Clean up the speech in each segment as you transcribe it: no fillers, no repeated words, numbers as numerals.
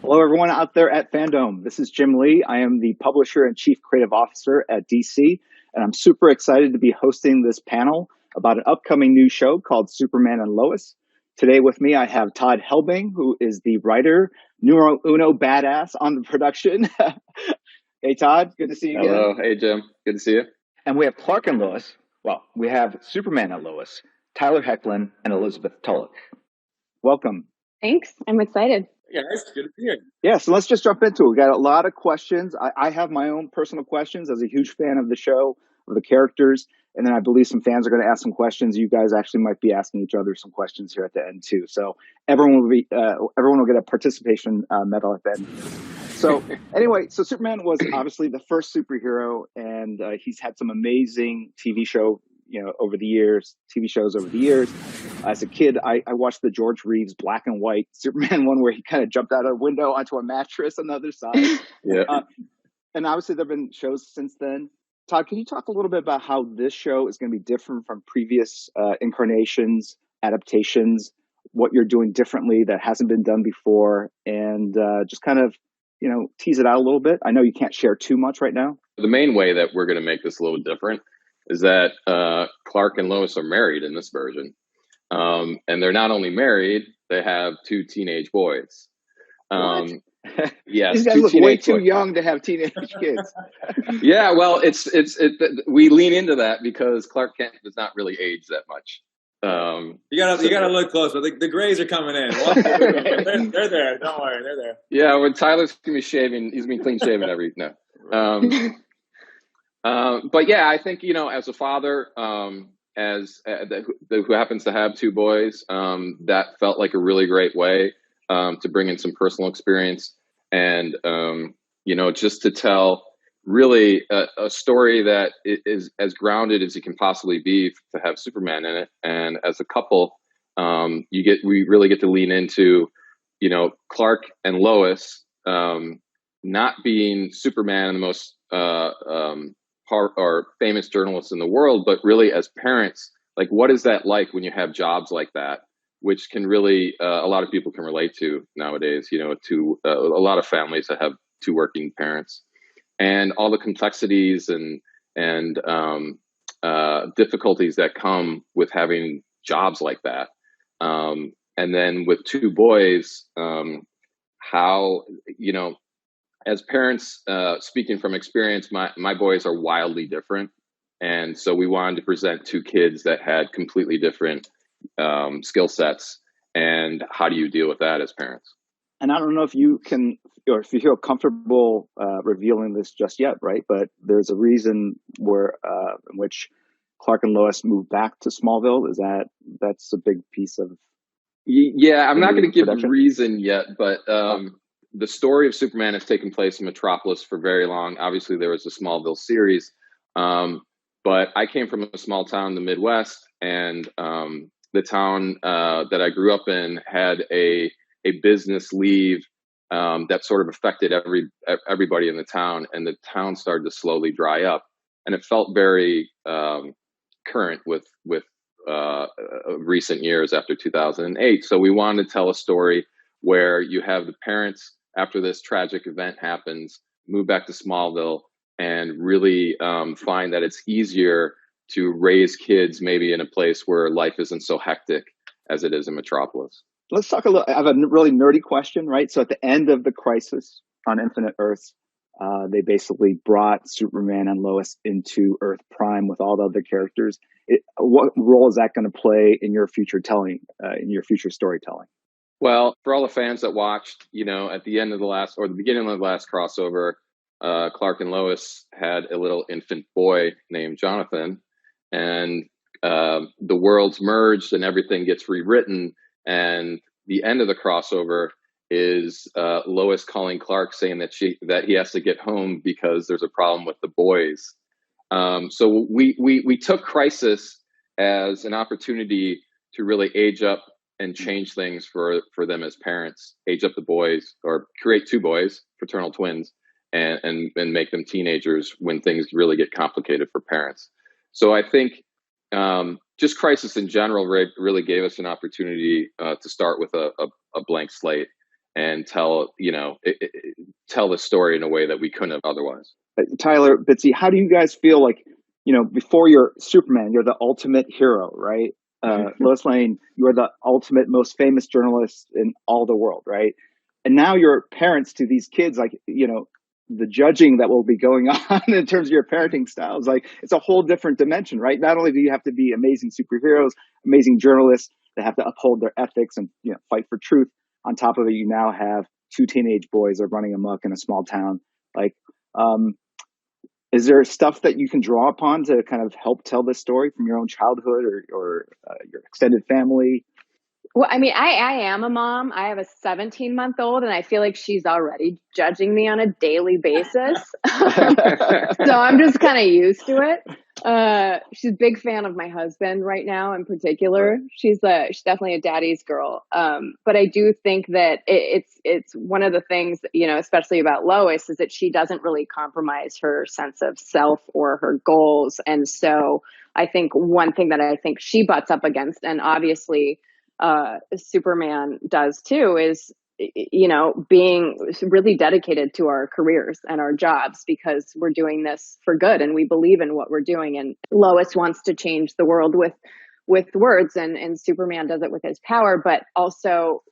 Hello, everyone out there at FANDOM. This is Jim Lee. I am the publisher and chief creative officer at DC, and I'm super excited to be hosting this panel about an upcoming new show called Superman and Lois. Today with me, I have Todd Helbing, who is the writer, numero uno badass on the production. Hey, Todd, good to see you again. Hello. Hey, Jim. Good to see you. And we have Clark and Lois. Well, we have Superman and Lois, Tyler Hoechlin, and Elizabeth Tulloch. Welcome. Thanks. I'm excited. Yeah, it's good to be here. Yeah, so let's just jump into it. We got a lot of questions. I have my own personal questions as a huge fan of the show, of the characters, and then I believe some fans are going to ask some questions. You guys actually might be asking each other some questions here at the end too. So everyone will get a participation medal at the end. So anyway, so Superman was obviously the first superhero, and he's had some amazing TV shows over the years. As a kid, I watched the George Reeves black and white Superman one where he kind of jumped out of a window onto a mattress on the other side. Yeah. And obviously there have been shows since then. Todd, can you talk a little bit about how this show is going to be different from previous incarnations, adaptations, what you're doing differently that hasn't been done before, and just kind of, tease it out a little bit? I know you can't share too much right now. The main way that we're going to make this a little different is that Clark and Lois are married in this version. And they're not only married, they have two teenage boys. Yes, these guys look way too young to have teenage kids. Yeah, well, we lean into that because Clark Kent does not really age that much. You gotta look close, but the grays are coming in. They're there. Don't worry, they're there. Yeah, when Tyler's gonna be shaving, he's gonna be clean shaven every no. But yeah, I think as a father, who happens to have two boys, that felt like a really great way to bring in some personal experience and just to tell really a story that is as grounded as it can possibly be to have Superman in it. And as a couple, we really get to lean into Clark and Lois not being Superman and the most or famous journalists in the world, but really as parents, like what is that like when you have jobs like that, which can really a lot of people can relate to nowadays, to a lot of families that have two working parents, and all the complexities and difficulties that come with having jobs like that. And then with two boys, how, as parents, speaking from experience, my boys are wildly different. And so we wanted to present two kids that had completely different skill sets. And how do you deal with that as parents? And I don't know if you can, or if you feel comfortable revealing this just yet, right? But there's a reason in which Clark and Lois moved back to Smallville. That's a big piece of. Yeah, I'm not going to give a reason yet, but the story of Superman has taken place in Metropolis for very long. Obviously, there was a Smallville series, but I came from a small town in the Midwest, and the town that I grew up in had a business leave that sort of affected everybody in the town, and the town started to slowly dry up, and it felt very current with recent years after 2008. So we wanted to tell a story where you have the parents, after this tragic event happens, move back to Smallville and really find that it's easier to raise kids maybe in a place where life isn't so hectic as it is in Metropolis. Let's talk a little. I have a really nerdy question, right? So at the end of the crisis on Infinite Earths, they basically brought Superman and Lois into Earth Prime with all the other characters. What role is that going to play in your future in your future storytelling? Well, for all the fans that watched, at the end of the beginning of the last crossover, Clark and Lois had a little infant boy named Jonathan, and the worlds merged and everything gets rewritten. And the end of the crossover is Lois calling Clark saying that he has to get home because there's a problem with the boys. So we took crisis as an opportunity to really age up and change things for them as parents, age up the boys, or create two boys, fraternal twins, and make them teenagers when things really get complicated for parents. So I think just crisis in general really gave us an opportunity to start with a blank slate. and tell, tell the story in a way that we couldn't have otherwise. Tyler, Bitsy, how do you guys feel like, before you're Superman, you're the ultimate hero, right? Lois Lane, you're the ultimate, most famous journalist in all the world, right? And now you're parents to these kids, like, the judging that will be going on in terms of your parenting styles, like it's a whole different dimension, right? Not only do you have to be amazing superheroes, amazing journalists that have to uphold their ethics and fight for truth. On top of it, you now have two teenage boys that are running amok in a small town. Like, is there stuff that you can draw upon to kind of help tell this story from your own childhood or your extended family? Well, I mean, I am a mom. I have a 17-month-old, and I feel like she's already judging me on a daily basis. So I'm just kind of used to it. She's a big fan of my husband right now in particular. She's definitely a daddy's girl. But I do think that it's one of the things, especially about Lois, is that she doesn't really compromise her sense of self or her goals. And so I think one thing that I think she butts up against, and obviously Superman does too, is being really dedicated to our careers and our jobs, because we're doing this for good and we believe in what we're doing. And Lois wants to change the world with words, and Superman does it with his power. But also,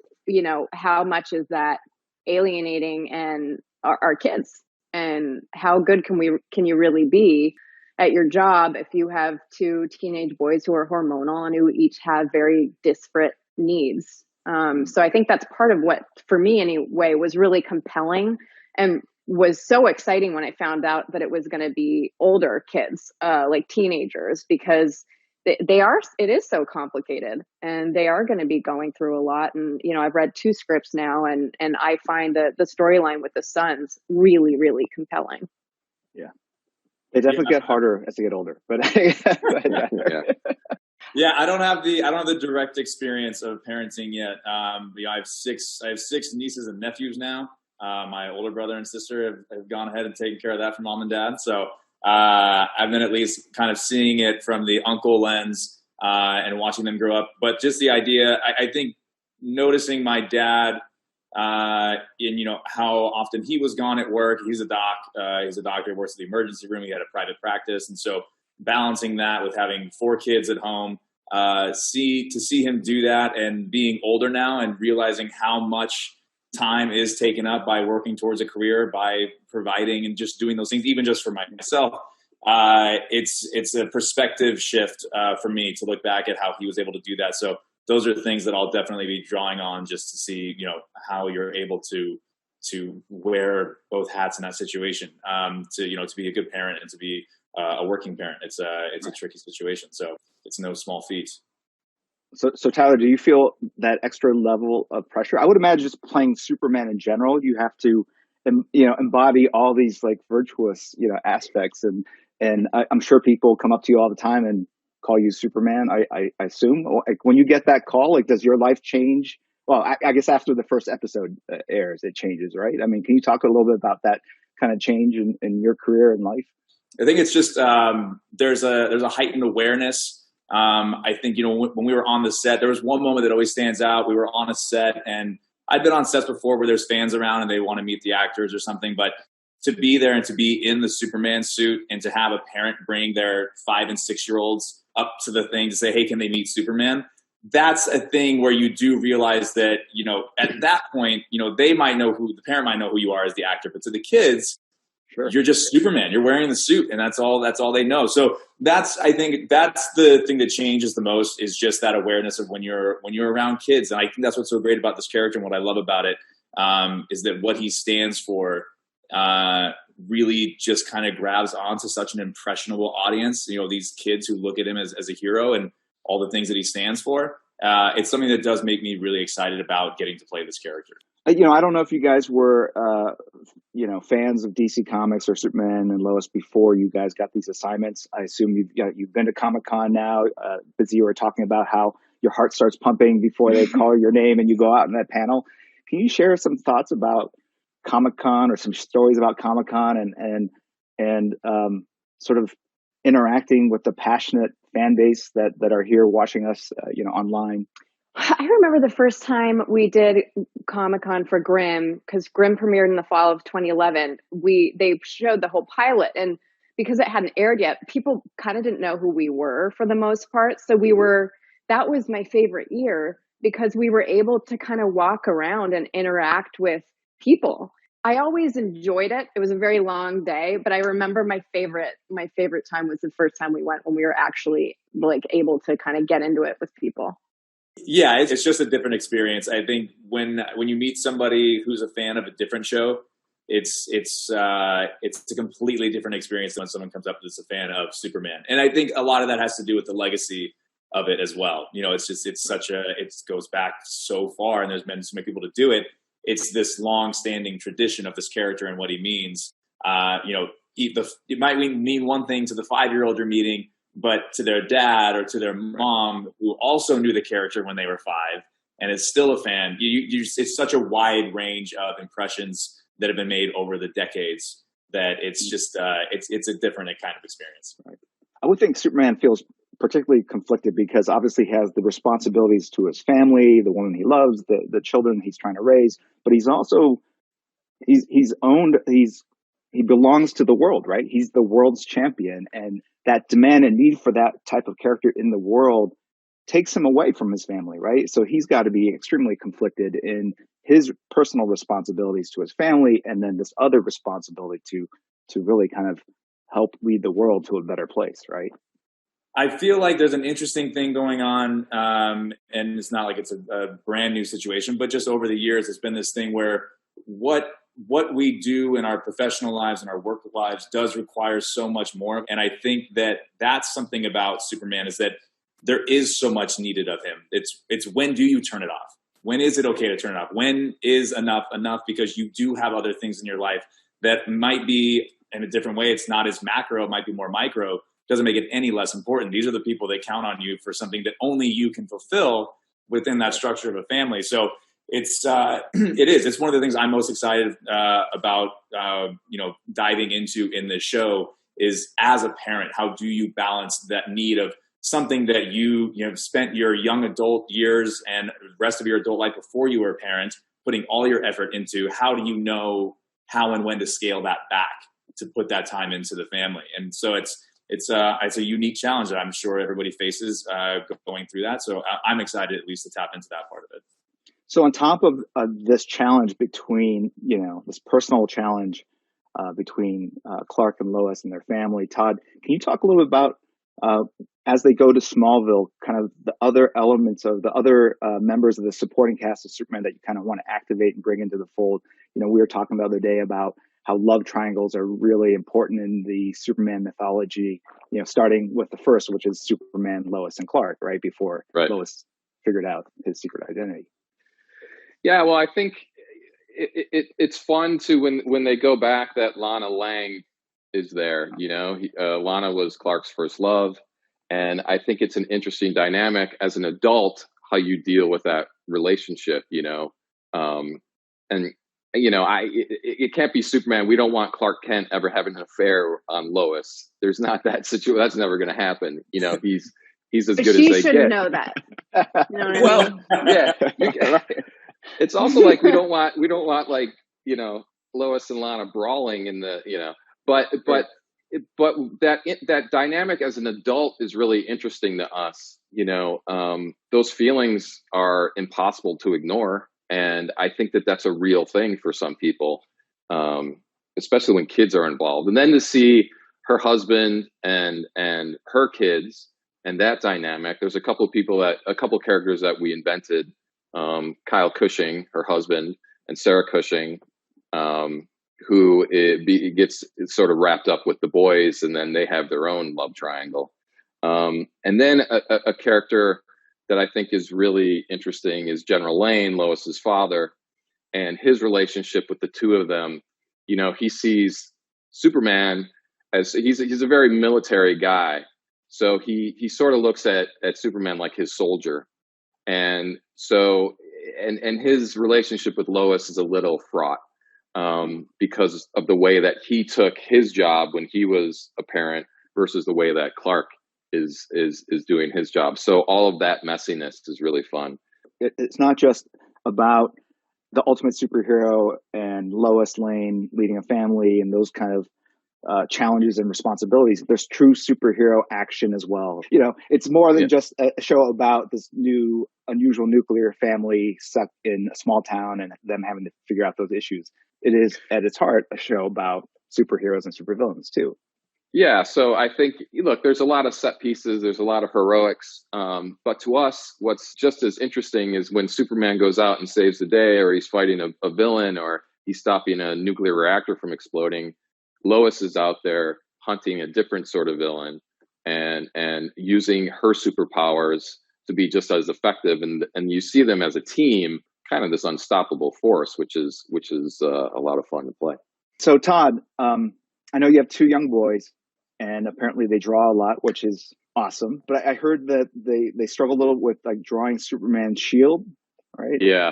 how much is that alienating and our kids, and how good can you really be at your job if you have two teenage boys who are hormonal and who each have very disparate needs? So I think that's part of what, for me anyway, was really compelling and was so exciting when I found out that it was going to be older kids, like teenagers, because it is so complicated, and they are going to be going through a lot. And, I've read 2 scripts now, and I find that the storyline with the sons really, really compelling. Yeah. They definitely get harder as they get older, but yeah, I don't have the direct experience of parenting yet. I have 6 nieces and nephews now. My older brother and sister have gone ahead and taken care of that for mom and dad. So I've been at least kind of seeing it from the uncle lens and watching them grow up. But just the idea, I think noticing my dad, in how often he was gone at work. He's a doctor, works at the emergency room. He had a private practice, and so balancing that with having 4 kids at home, to see him do that, and being older now and realizing how much time is taken up by working towards a career, by providing and just doing those things, even just for myself. It's a perspective shift for me to look back at how he was able to do that. So those are things that I'll definitely be drawing on, just to see, how you're able to wear both hats in that situation, to be a good parent and to be a working parent. It's a tricky situation. So it's no small feat. So Tyler, do you feel that extra level of pressure? I would imagine just playing Superman in general, you have to, embody all these like virtuous, aspects. And I'm sure people come up to you all the time and call you Superman. I assume, like, when you get that call, like, does your life change? Well, I guess after the first episode airs, it changes, right? I mean, can you talk a little bit about that kind of change in your career and life? I think it's just there's a heightened awareness. I think, when we were on the set, there was one moment that always stands out. We were on a set, and I'd been on sets before where there's fans around and they want to meet the actors or something, but to be there and to be in the Superman suit and to have a parent bring their 5 and 6-year-olds up to the thing to say, hey, can they meet Superman? That's a thing where you do realize that, at that point, the parent might know who you are as the actor, but to the kids, sure, you're just Superman. You're wearing the suit, and that's all they know. So I think that's the thing that changes the most, is just that awareness of when you're around kids. And I think that's what's so great about this character, and what I love about it, is that what he stands for really just kind of grabs onto such an impressionable audience. These kids who look at him as a hero and all the things that he stands for. It's something that does make me really excited about getting to play this character. I don't know if you guys were, fans of DC Comics or Superman and Lois before you guys got these assignments. I assume you've been to Comic-Con now. Bitsy, you were talking about how your heart starts pumping before they call your name and you go out in that panel. Can you share some thoughts about Comic-Con, or some stories about Comic-Con and sort of interacting with the passionate fan base that are here watching us, online? I remember the first time we did Comic-Con for Grimm, because Grimm premiered in the fall of 2011. They showed the whole pilot, and because it hadn't aired yet, people kind of didn't know who we were for the most part. So that was my favorite year because we were able to kind of walk around and interact with people. I always enjoyed it. It was a very long day, but I remember my favorite time was the first time we went, when we were actually like able to kind of get into it with people. Yeah, it's just a different experience. I think when you meet somebody who's a fan of a different show, it's a completely different experience than when someone comes up that's a fan of Superman. And I think a lot of that has to do with the legacy of it as well. You know, it goes back so far, and there's been so many people to do it. It's this long-standing tradition of this character and what he means. You know, it might mean one thing to the 5-year-old you're meeting, but to their dad or to their mom, who also knew the character when they were 5 and is still a fan, it's such a wide range of impressions that have been made over the decades that it's just it's a different kind of experience. Right. I would think Superman feels particularly conflicted because obviously he has the responsibilities to his family, the woman he loves, the children he's trying to raise, but he's also he belongs to the world, right? He's the world's champion, and that demand and need for that type of character in the world takes him away from his family, right? So he's got to be extremely conflicted in his personal responsibilities to his family, and then this other responsibility to really kind of help lead the world to a better place, right? I feel like there's an interesting thing going on, and it's not like it's a brand new situation, but just over the years, it's been this thing where what we do in our professional lives and our work lives does require so much more. And I think that that's something about Superman, is that there is so much needed of him. It's when do you turn it off? When is it okay to turn it off? When is enough? Because you do have other things in your life that might be in a different way. It's not as macro, it might be more micro. Doesn't make it any less important. These are the people that count on you for something that only you can fulfill within that structure of a family. So it's one of the things I'm most excited about diving into in this show is, as a parent, how do you balance that need of something that you have spent your young adult years and the rest of your adult life before you were a parent putting all your effort into? How do you know how and when to scale that back to put that time into the family? And so it's a unique challenge that I'm sure everybody faces going through that. So I'm excited at least to tap into that part of it. So on top of this challenge between, this personal challenge between Clark and Lois and their family, Todd, can you talk a little bit about, as they go to Smallville, kind of the other elements of the other members of the supporting cast of Superman that you kind of want to activate and bring into the fold? We were talking the other day about how love triangles are really important in the Superman mythology, starting with the first, which is Superman, Lois, and Clark, right? Before Lois figured out his secret identity. Yeah, well, I think it's fun to when they go back that Lana Lang is there. Lana was Clark's first love, and I think it's an interesting dynamic as an adult how you deal with that relationship. It can't be Superman. We don't want Clark Kent ever having an affair on Lois. There's not that situation. That's never going to happen. He's as good as they get. She shouldn't know that. Yeah. It's also like we don't want like Lois and Lana brawling in the but that dynamic as an adult is really interesting to us. Those feelings are impossible to ignore, and I think that that's a real thing for some people, especially when kids are involved. And then to see her husband and her kids and that dynamic, there's a couple characters that we invented. Kyle Cushing, her husband, and Sarah Cushing, who gets sort of wrapped up with the boys, and then they have their own love triangle. And then a character that I think is really interesting is General Lane, Lois's father, and his relationship with the two of them. He sees Superman as he's a very military guy, so he sort of looks at Superman like his soldier. And so, and his relationship with Lois is a little fraught because of the way that he took his job when he was a parent versus the way that Clark is doing his job. So all of that messiness is really fun. it's not just about the ultimate superhero and Lois Lane leading a family and those kind of challenges and responsibilities. There's true superhero action as well. You know, it's more than just a show about this new unusual nuclear family stuck in a small town and them having to figure out those issues. It is at its heart a show about superheroes and supervillains too. Yeah, so I think, look, there's a lot of set pieces, there's a lot of heroics, but to us, what's just as interesting is when Superman goes out and saves the day, or he's fighting a villain, or he's stopping a nuclear reactor from exploding. Lois is out there hunting a different sort of villain and using her superpowers to be just as effective, and you see them as a team, kind of this unstoppable force, which is a lot of fun to play. So Todd, I know you have 2 young boys. And apparently they draw a lot, which is awesome. But I heard that they struggle a little with like drawing Superman's shield, right? Yeah.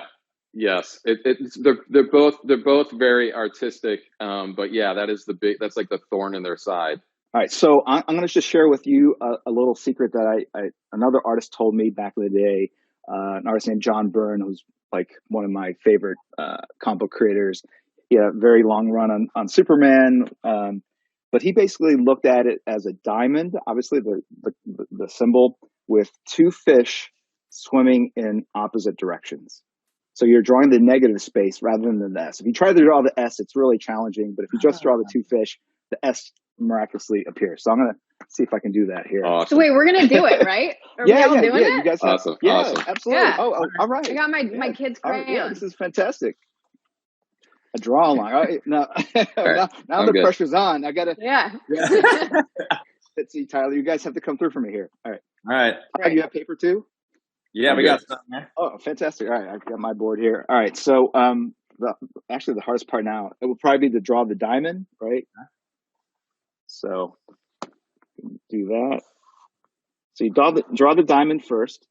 Yes. They're both very artistic. But yeah, that's like the thorn in their side. All right. So I'm going to just share with you a little secret that another artist told me back in the day. An artist named John Byrne, who's like one of my favorite comic book creators. He had a very long run on Superman. But he basically looked at it as a diamond, obviously the symbol, with 2 fish swimming in opposite directions. So you're drawing the negative space rather than the S. If you try to draw the S, it's really challenging. But if you just draw the 2 fish, the S miraculously appears. So I'm going to see if I can do that here. Awesome. So wait, we're going to do it, right? Are we all doing it? You guys awesome. Awesome. Absolutely. Yeah. Oh, all right. I got my kids' crayons. Yeah, this is fantastic. A draw line. All right. Now the good. pressure's on. I got to. Yeah. Let's see, Tyler. You guys have to come through for me here. All right. All right. You have paper too? Yeah, we got something there. Oh, fantastic. All right. I've got my board here. All right. So actually the hardest part now, it will probably be to draw the diamond, right? So do that. So you draw the diamond first.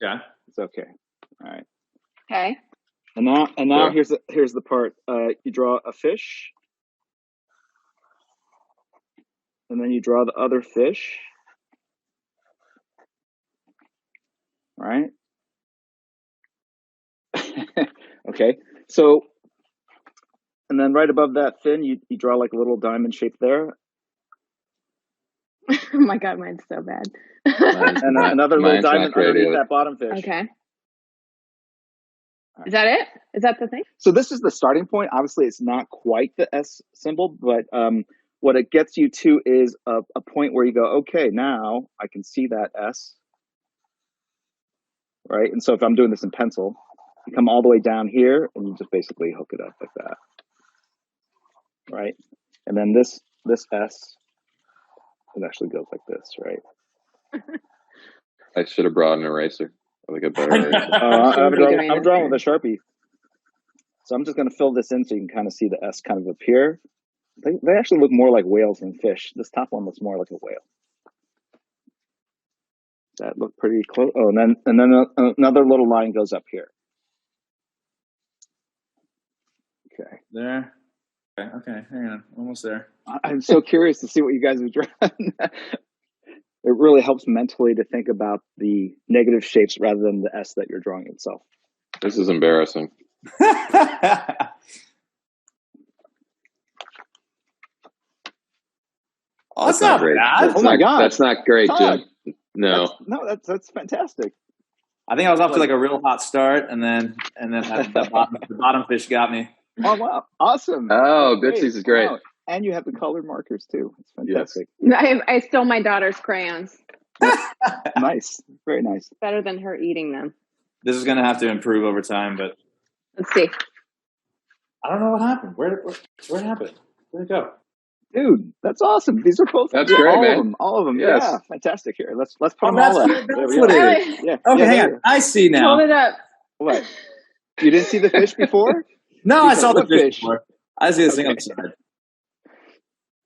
Yeah. It's okay. All right. Okay. And now Yeah. here's the part. You draw a fish. And then you draw the other fish. All right. Okay. So, and then right above that fin, you draw like a little diamond shape there. Oh my God, mine's so bad. And another little diamond underneath that bottom fish. Okay. Is that it? Is that the thing? So this is the starting point. Obviously, it's not quite the S symbol, but what it gets you to is a point where you go, okay, now I can see that S, right? And so if I'm doing this in pencil, you come all the way down here and you just basically hook it up like that, right? And then this S, it actually goes like this, right? I should have brought an eraser. Like a better eraser. I'm drawing with a Sharpie. So I'm just going to fill this in so you can kind of see the S kind of appear. They actually look more like whales than fish. This top one looks more like a whale. That looked pretty close. Oh, and then another little line goes up here. Okay. There. Okay. Hang on. Almost there. I'm so curious to see what you guys have drawn. It really helps mentally to think about the negative shapes rather than the S that you're drawing itself. This is embarrassing. Oh, that's not great. bad. Oh my God. That's not great, Todd. Jim. No. That's fantastic. I think I was off to like a real hot start, and then the bottom fish got me. Oh wow, awesome! Oh, Bitsy's is great. Wow. And you have the colored markers too. It's fantastic. Yes. I stole my daughter's crayons. Nice, very nice. Better than her eating them. This is gonna have to improve over time, but Let's see. I don't know what happened. Where it happened? Where'd it go? Dude, that's awesome. These are both That's great, man. All of them. Yes. Yeah, fantastic. Here, let's put them that's all up. what- There that's we what go. it is. Yeah. Okay, yeah, hang there. on. I see now. Hold it up. What? You didn't see the fish before? No, I saw the What fish fish? before. I see this thing on the side.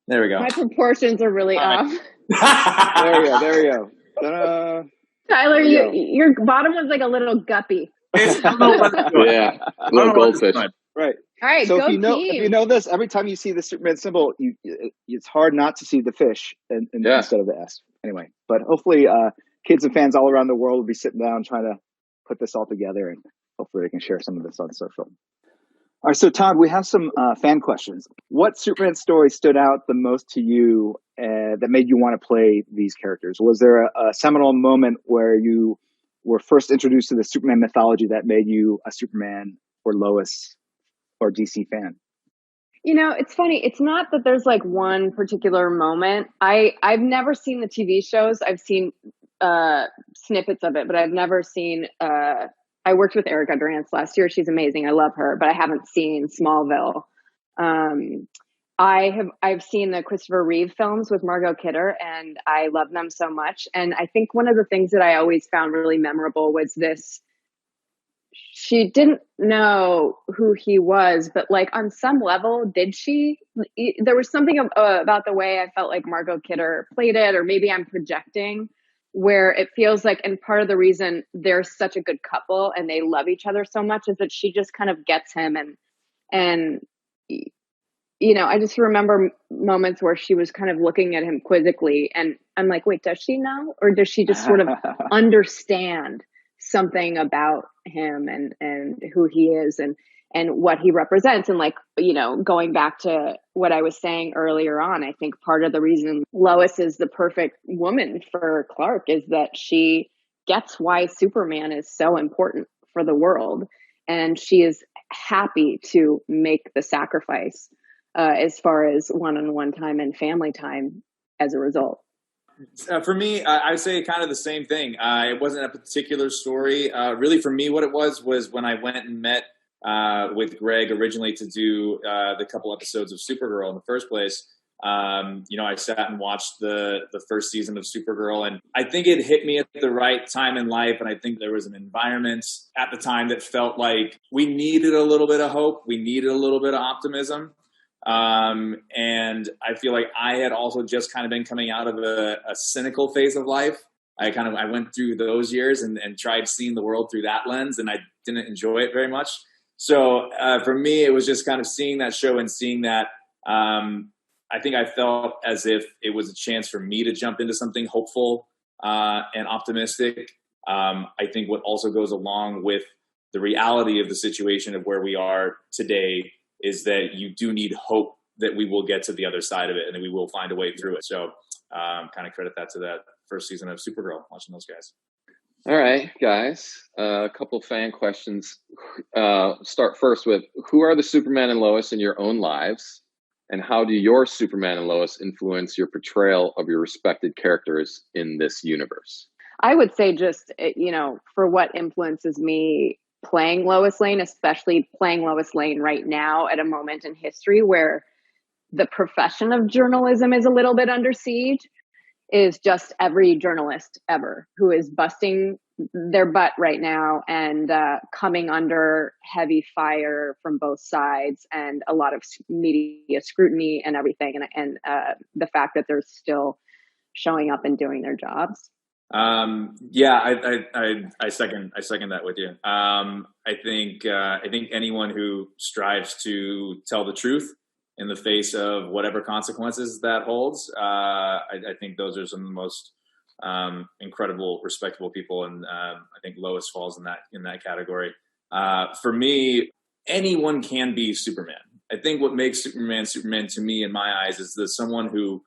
There we go. My proportions are really All off. There we go. There we go. Ta-da. Tyler, There we go. your bottom one's like a little guppy. I don't know what it's doing. Yeah. I don't Little know what it's goldfish. doing. Right. All right, So go if team. you know this, every time you see the Superman symbol, it's hard not to see the fish Yeah. instead of the S. anyway, but hopefully kids and fans all around the world will be sitting down trying to put this all together, and hopefully they can share some of this on social. All right, so Todd, we have some fan questions. What Superman story stood out the most to you that made you want to play these characters? Was there a seminal moment where you were first introduced to the Superman mythology that made you a Superman or Lois or DC fan? You know, it's funny. It's not that there's like one particular moment. I've never seen the TV shows. I've seen snippets of it, but I've never seen. I worked with Erica Durance last year. She's amazing. I love her, but I haven't seen Smallville. I've seen the Christopher Reeve films with Margot Kidder, and I love them so much. And I think one of the things that I always found really memorable was this. She didn't know who he was, but like on some level, did she? There was something about the way I felt like Margot Kidder played it, or maybe I'm projecting, where it feels like, and part of the reason they're such a good couple and they love each other so much is that she just kind of gets him. And you know, I just remember moments where she was kind of looking at him quizzically, and I'm like, wait, does she know? Or does she just sort of understand something about him and who he is and what he represents? And like, you know, going back to what I was saying earlier on, I think part of the reason Lois is the perfect woman for Clark is that she gets why Superman is so important for the world. And she is happy to make the sacrifice as far as one-on-one time and family time as a result. For me, I would say kind of the same thing. It wasn't a particular story. Really, for me, what it was when I went and met with Greg originally to do the couple episodes of Supergirl in the first place. You know, I sat and watched the first season of Supergirl, and I think it hit me at the right time in life. And I think there was an environment at the time that felt like we needed a little bit of hope. We needed a little bit of optimism. And I feel like I had also just kind of been coming out of a cynical phase of life. I went through those years and tried seeing the world through that lens, and I didn't enjoy it very much. So for me, it was just kind of seeing that show and seeing that. I think I felt as if it was a chance for me to jump into something hopeful and optimistic. I think what also goes along with the reality of the situation of where we are today is that you do need hope that we will get to the other side of it and that we will find a way through it. So kind of credit that to that first season of Supergirl, watching those guys. All right, guys, a couple fan questions. Start first with, who are the Superman and Lois in your own lives? And how do your Superman and Lois influence your portrayal of your respected characters in this universe? I would say just, you know, for what influences me playing Lois Lane, especially playing Lois Lane right now at a moment in history where the profession of journalism is a little bit under siege, is just every journalist ever who is busting their butt right now and coming under heavy fire from both sides and a lot of media scrutiny and everything. And the fact that they're still showing up and doing their jobs. Yeah, I second that with you. I think anyone who strives to tell the truth in the face of whatever consequences that holds, I think those are some of the most incredible, respectable people, and I think Lois falls in that category. For me, anyone can be Superman. I think what makes Superman to me, in my eyes, is that someone who,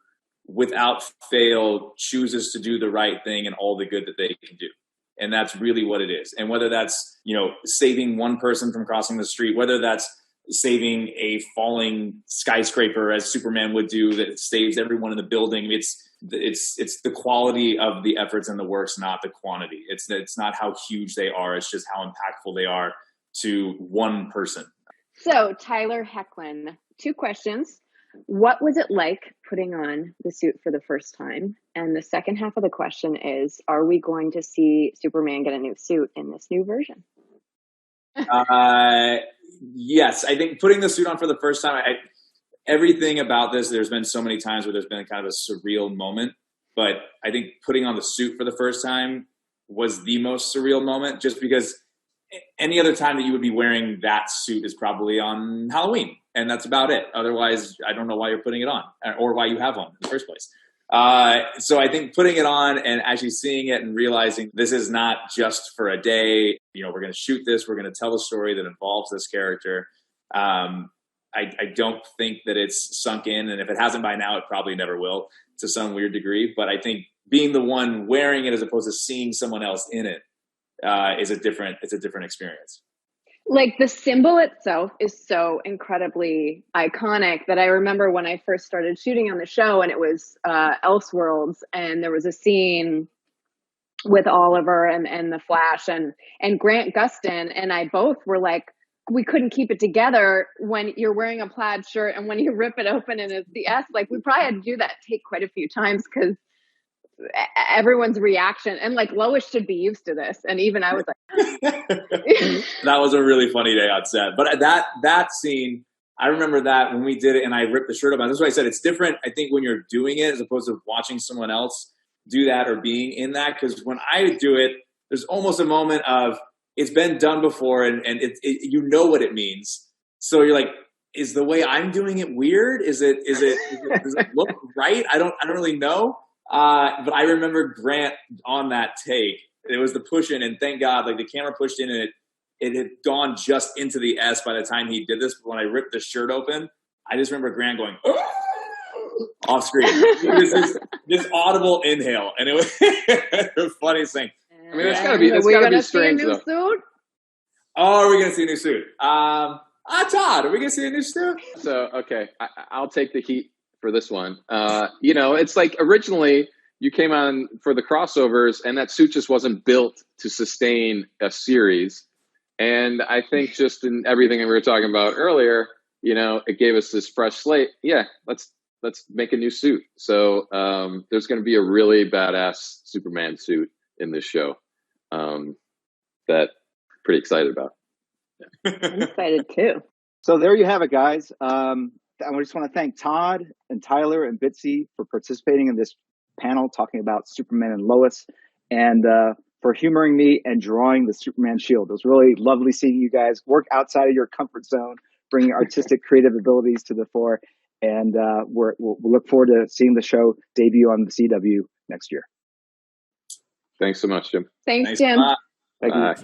without fail, chooses to do the right thing and all the good that they can do. And that's really what it is. And whether that's, you know, saving one person from crossing the street, whether that's saving a falling skyscraper as Superman would do that saves everyone in the building. It's the quality of the efforts and the works, not the quantity. It's not how huge they are. It's just how impactful they are to one person. So Tyler Hecklin, 2 questions. What was it like putting on the suit for the first time? And the second half of the question is, are we going to see Superman get a new suit in this new version? Yes, I think putting the suit on for the first time, everything about this, there's been so many times where there's been kind of a surreal moment, but I think putting on the suit for the first time was the most surreal moment, just because any other time that you would be wearing that suit is probably on Halloween, and that's about it. Otherwise, I don't know why you're putting it on or why you have one in the first place. So I think putting it on and actually seeing it and realizing this is not just for a day, we're going to shoot this, we're going to tell a story that involves this character. I don't think that it's sunk in, and if it hasn't by now, it probably never will to some weird degree. But I think being the one wearing it as opposed to seeing someone else in it is a different experience. Like the symbol itself is so incredibly iconic that I remember when I first started shooting on the show, and it was Elseworlds, and there was a scene with Oliver and the Flash and Grant Gustin and I both were like, we couldn't keep it together when you're wearing a plaid shirt and when you rip it open and it's the S. Like we probably had to do that take quite a few times because everyone's reaction, and like Lois should be used to this, and even I was like that was a really funny day on set. But that scene, I remember that when we did it and I ripped the shirt up. That's why I said it's different, I think, when you're doing it as opposed to watching someone else do that or being in that. Because when I do it, there's almost a moment of it's been done before and you know what it means. So you're like, is the way I'm doing it weird? Does it look right? I don't really know. But I remember Grant on that take. It was the push in, and thank God, like the camera pushed in, and it had gone just into the S by the time he did this. But when I ripped the shirt open, I just remember Grant going off screen. It was this audible inhale, and it was the funniest thing. I mean, it's gotta be strange though. Suit? Oh, are we gonna see a new suit? Todd, are we gonna see a new suit? So okay, I'll take the heat for this one. It's like originally you came on for the crossovers and that suit just wasn't built to sustain a series. And I think just in everything that we were talking about earlier, it gave us this fresh slate. Yeah, let's make a new suit. So there's going to be a really badass Superman suit in this show that I'm pretty excited about. Yeah. I'm excited too. So there you have it, guys. I just want to thank Todd and Tyler and Bitsy for participating in this panel talking about Superman and Lois, and for humoring me and drawing the Superman shield. It was really lovely seeing you guys work outside of your comfort zone, bringing artistic, creative abilities to the fore. And we'll look forward to seeing the show debut on the CW next year. Thanks so much, Jim. Thanks Jim. Thank you. Bye.